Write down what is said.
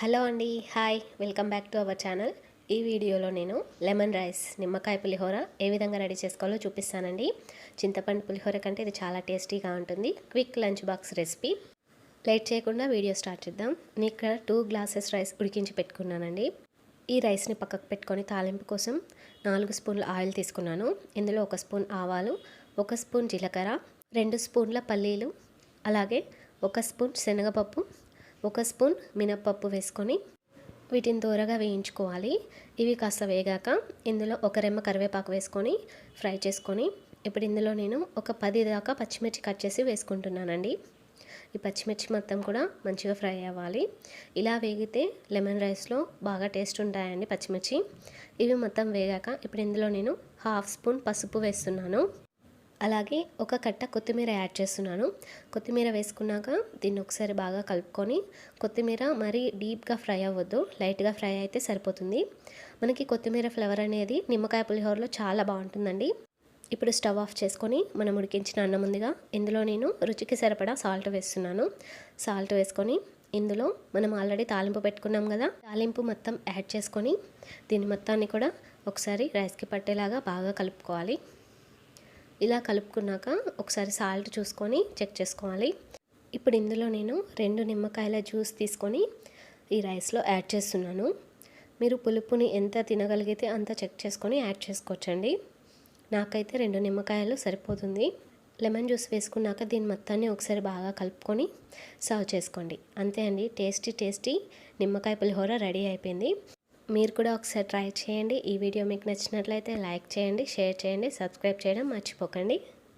Hello అండి, hi, welcome back to our channel. ఈ వీడియోలో నేను లెమన్ రైస్ నిమ్మకాయ పులిహోర ఏ విధంగా రెడీ చేసుకోవాలో చూపిస్తానండి. చింతపండు పులిహోర కంటే ఇది చాలా టేస్టీగా ఉంటుంది. Quick lunch box recipe. Late చేయకుండా వీడియో స్టార్ట్ చేద్దాం. నేను ఇక్కడ 2 గ్లాసెస్ రైస్ ఉడికించి పెట్టుకున్నానండి. ఈ రైస్ని పక్కకు పెట్టుకొని తాలింపు కోసం 4 స్పూన్ల ఆయిల్ తీసుకున్నాను. ఇందులో 1 స్పూన్ ఆవాలు, 1 స్పూన్ జీలకర్ర, 2 స్పూన్ల పల్లీలు, అలాగే 1 స్పూన్ శనగపప్పు, 1 స్పూన్ మినప్పప్పు వేసుకొని వీటిని దూరగా వేయించుకోవాలి. ఇవి కాస్త వేగాక ఇందులో 1 రెమ్మ కరివేపాకు వేసుకొని ఫ్రై చేసుకొని ఇప్పుడు ఇందులో నేను ఒక 10 దాకా పచ్చిమిర్చి కట్ చేసి వేసుకుంటున్నానండి. ఈ పచ్చిమిర్చి మొత్తం కూడా మంచిగా ఫ్రై అవ్వాలి. ఇలా వేగితే లెమన్ రైస్లో బాగా టేస్ట్ ఉంటాయండి పచ్చిమిర్చి. ఇవి మొత్తం వేగాక ఇప్పుడు ఇందులో నేను 1/2 స్పూన్ పసుపు వేస్తున్నాను. అలాగే ఒక కట్ట కొత్తిమీర యాడ్ చేస్తున్నాను. కొత్తిమీర వేసుకున్నాక దీన్ని ఒకసారి బాగా కలుపుకొని, కొత్తిమీర మరీ డీప్గా ఫ్రై అవ్వద్దు, లైట్గా ఫ్రై అయితే సరిపోతుంది. మనకి కొత్తిమీర ఫ్లేవర్ అనేది నిమ్మకాయ పులిహోరలో చాలా బాగుంటుందండి. ఇప్పుడు స్టవ్ ఆఫ్ చేసుకొని మనం ఉడికించిన అన్నం ఉందిగా, ఇందులో నేను రుచికి సరిపడా సాల్ట్ వేస్తున్నాను. సాల్ట్ వేసుకొని ఇందులో మనం ఆల్రెడీ తాలింపు పెట్టుకున్నాం కదా, తాలింపు మొత్తం యాడ్ చేసుకొని దీన్ని మొత్తాన్ని కూడా ఒకసారి రైస్కి పట్టేలాగా బాగా కలుపుకోవాలి. ఇలా కలుపుకున్నాక ఒకసారి సాల్ట్ చూసుకొని చెక్ చేసుకోవాలి. ఇప్పుడు ఇందులో నేను 2 నిమ్మకాయల జ్యూస్ తీసుకొని ఈ రైస్లో యాడ్ చేస్తున్నాను. మీరు పులుపుని ఎంత తినగలిగితే అంత చెక్ చేసుకొని యాడ్ చేసుకోవచ్చండి. నాకైతే 2 నిమ్మకాయలు సరిపోతుంది. లెమన్ జ్యూస్ వేసుకున్నాక దీని మొత్తాన్ని ఒకసారి బాగా కలుపుకొని సర్వ్ చేసుకోండి. అంతే అండి, టేస్టీ నిమ్మకాయ పులిహోర రెడీ అయిపోయింది. మీరు కూడా ఒకసారి ట్రై చేయండి. ఈ వీడియో మీకు నచ్చినట్లయితే లైక్ చేయండి, షేర్ చేయండి, సబ్స్క్రైబ్ చేయడం మర్చిపోకండి.